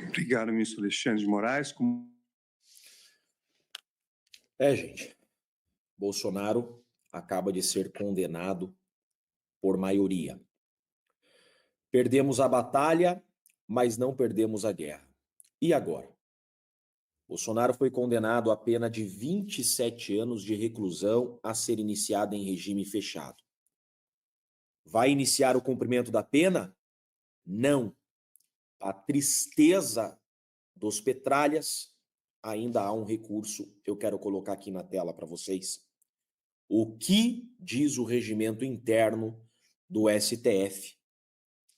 Obrigado, ministro Alexandre de Moraes. Gente, Bolsonaro acaba de ser condenado por maioria. Perdemos a batalha, mas não perdemos a guerra. E agora? Bolsonaro foi condenado a pena de 27 anos de reclusão a ser iniciada em regime fechado. Vai iniciar o cumprimento da pena? Não. A tristeza dos petralhas, ainda há um recurso, eu quero colocar aqui na tela para vocês. O que diz o regimento interno do STF?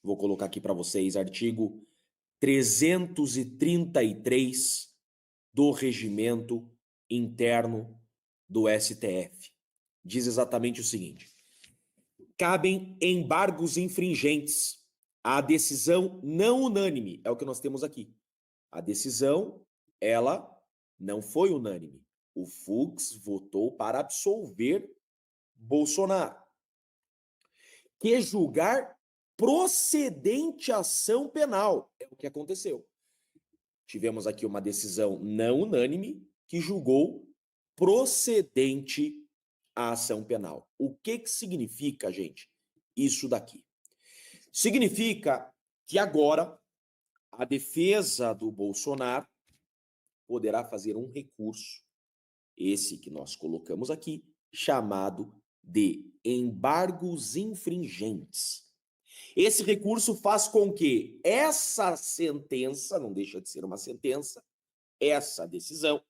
Vou colocar aqui para vocês, artigo 333 do regimento interno do STF. Diz exatamente o seguinte: cabem embargos infringentes à decisão não unânime, é o que nós temos aqui. A decisão, ela não foi unânime. O Fux votou para absolver Bolsonaro. Que julgar procedente ação penal. É o que aconteceu. Tivemos aqui uma decisão não unânime que julgou procedente a ação penal. O que significa, gente, isso daqui? Significa que agora a defesa do Bolsonaro poderá fazer um recurso, esse que nós colocamos aqui, chamado de embargos infringentes. Esse recurso faz com que essa sentença, não deixa de ser uma sentença, essa decisão,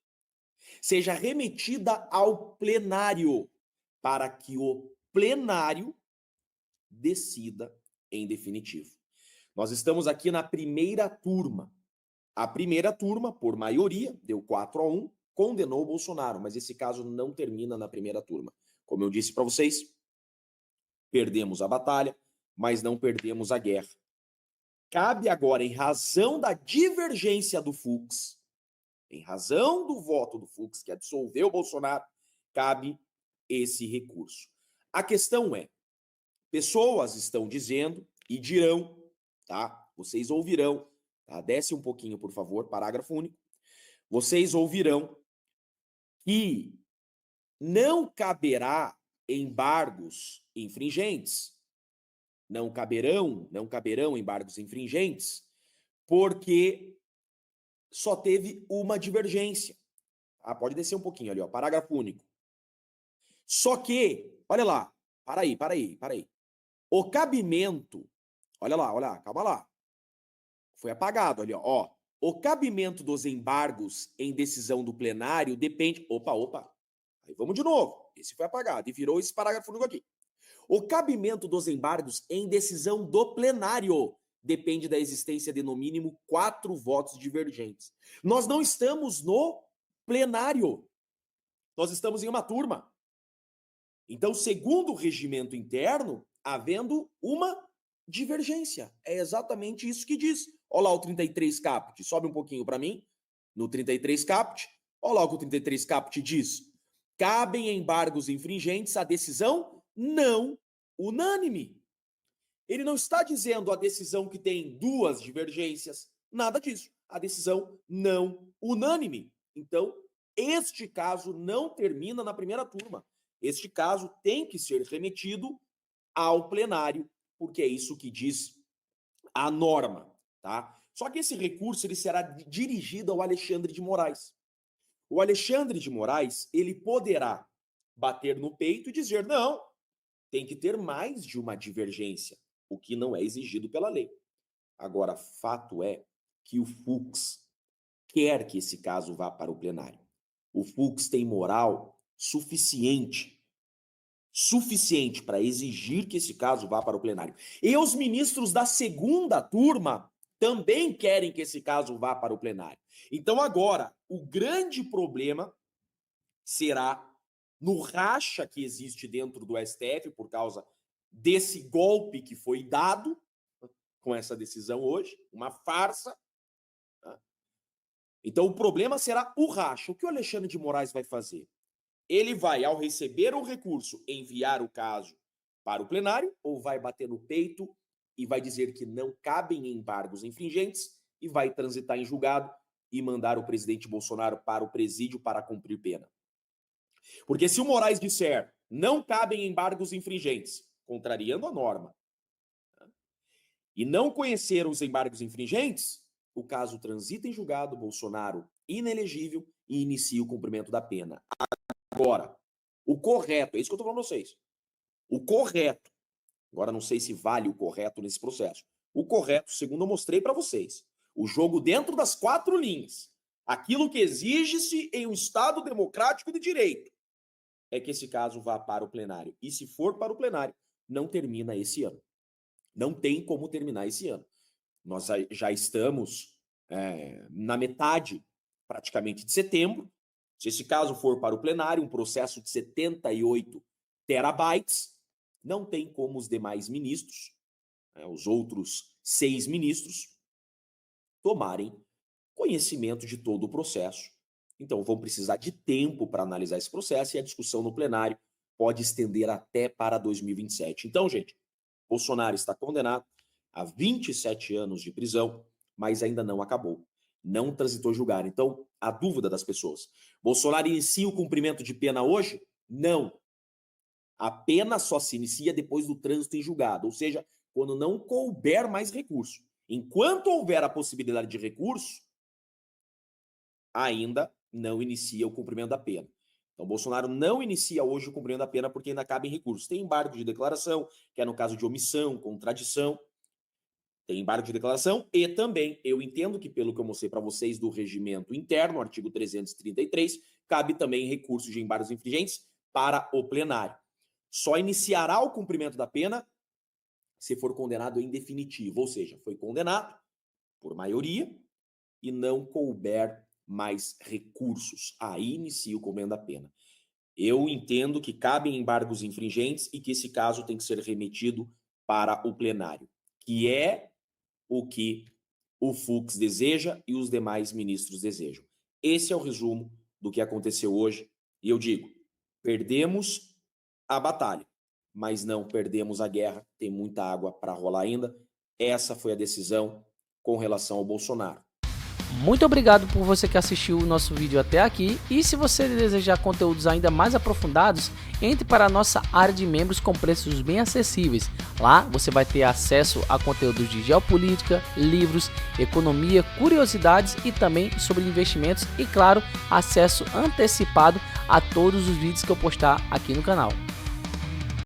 seja remetida ao plenário, para que o plenário decida em definitivo. Nós estamos aqui na primeira turma. A primeira turma, por maioria, deu 4-1, condenou o Bolsonaro, mas esse caso não termina na primeira turma. Como eu disse para vocês, perdemos a batalha, mas não perdemos a guerra. Cabe agora, em razão da divergência do Fux, em razão do voto do Fux, que absolveu o Bolsonaro, cabe esse recurso. A questão é, pessoas estão dizendo e dirão, tá? Vocês ouvirão, tá? Desce um pouquinho, por favor, parágrafo único. Vocês ouvirão que não caberá embargos infringentes. Não caberão embargos infringentes, porque só teve uma divergência. Pode descer um pouquinho ali, ó, parágrafo único. Só que, olha lá, para aí. O cabimento, olha lá, calma lá. Foi apagado ali, ó. O cabimento dos embargos em decisão do plenário depende... Opa. Aí vamos de novo. Esse foi apagado e virou esse parágrafo único aqui. O cabimento dos embargos em decisão do plenário depende da existência de, no mínimo, 4 votos divergentes. Nós não estamos no plenário. Nós estamos em uma turma. Então, segundo o regimento interno, havendo uma divergência. É exatamente isso que diz. Olha lá o 33 caput. Sobe um pouquinho para mim. No 33 caput. Olha lá o que o 33 caput diz. Cabem embargos infringentes à decisão não unânime. Ele não está dizendo a decisão que tem 2 divergências. Nada disso. A decisão não unânime. Então, este caso não termina na primeira turma. Este caso tem que ser remetido ao plenário, porque é isso que diz a norma, tá? Só que esse recurso ele será dirigido ao Alexandre de Moraes. O Alexandre de Moraes, ele poderá bater no peito e dizer, não, tem que ter mais de uma divergência, o que não é exigido pela lei. Agora, fato é que o Fux quer que esse caso vá para o plenário. O Fux tem moral suficiente para exigir que esse caso vá para o plenário. E os ministros da segunda turma também querem que esse caso vá para o plenário. Então agora, o grande problema será no racha que existe dentro do STF por causa desse golpe que foi dado com essa decisão hoje, uma farsa. Então o problema será o racha. O que o Alexandre de Moraes vai fazer? Ele vai, ao receber o recurso, enviar o caso para o plenário ou vai bater no peito e vai dizer que não cabem embargos infringentes e vai transitar em julgado e mandar o presidente Bolsonaro para o presídio para cumprir pena. Porque se o Moraes disser não cabem embargos infringentes, contrariando a norma, e não conhecer os embargos infringentes, o caso transita em julgado, Bolsonaro inelegível e inicia o cumprimento da pena. Agora, o correto, é isso que eu estou falando para vocês. O correto, agora não sei se vale o correto nesse processo. O correto, segundo eu mostrei para vocês, o jogo dentro das 4 linhas, aquilo que exige-se em um Estado democrático de direito, é que esse caso vá para o plenário. E se for para o plenário, não termina esse ano. Não tem como terminar esse ano. Nós já estamos na metade, praticamente, de setembro. Se esse caso for para o plenário, um processo de 78 terabytes, não tem como os demais ministros, os outros 6 ministros, tomarem conhecimento de todo o processo. Então, vão precisar de tempo para analisar esse processo e a discussão no plenário pode estender até para 2027. Então, gente, Bolsonaro está condenado a 27 anos de prisão, mas ainda não acabou. Não transitou julgar. Então, a dúvida das pessoas. Bolsonaro inicia o cumprimento de pena hoje? Não. A pena só se inicia depois do trânsito em julgado, ou seja, quando não couber mais recurso. Enquanto houver a possibilidade de recurso, ainda não inicia o cumprimento da pena. Então, Bolsonaro não inicia hoje o cumprimento da pena porque ainda cabe em recurso. Tem embargo de declaração, que é no caso de omissão, contradição. Tem embargo de declaração e também, eu entendo que pelo que eu mostrei para vocês do regimento interno, artigo 333, cabe também recurso de embargos infringentes para o plenário. Só iniciará o cumprimento da pena se for condenado em definitivo, ou seja, foi condenado por maioria e não couber mais recursos. Aí inicia o cumprimento da pena. Eu entendo que cabem embargos infringentes e que esse caso tem que ser remetido para o plenário, que é o que o Fux deseja e os demais ministros desejam. Esse é o resumo do que aconteceu hoje. E eu digo, perdemos a batalha, mas não perdemos a guerra. Tem muita água para rolar ainda. Essa foi a decisão com relação ao Bolsonaro. Muito obrigado por você que assistiu o nosso vídeo até aqui, e se você desejar conteúdos ainda mais aprofundados, entre para a nossa área de membros com preços bem acessíveis. Lá você vai ter acesso a conteúdos de geopolítica, livros, economia, curiosidades e também sobre investimentos e, claro, acesso antecipado a todos os vídeos que eu postar aqui no canal.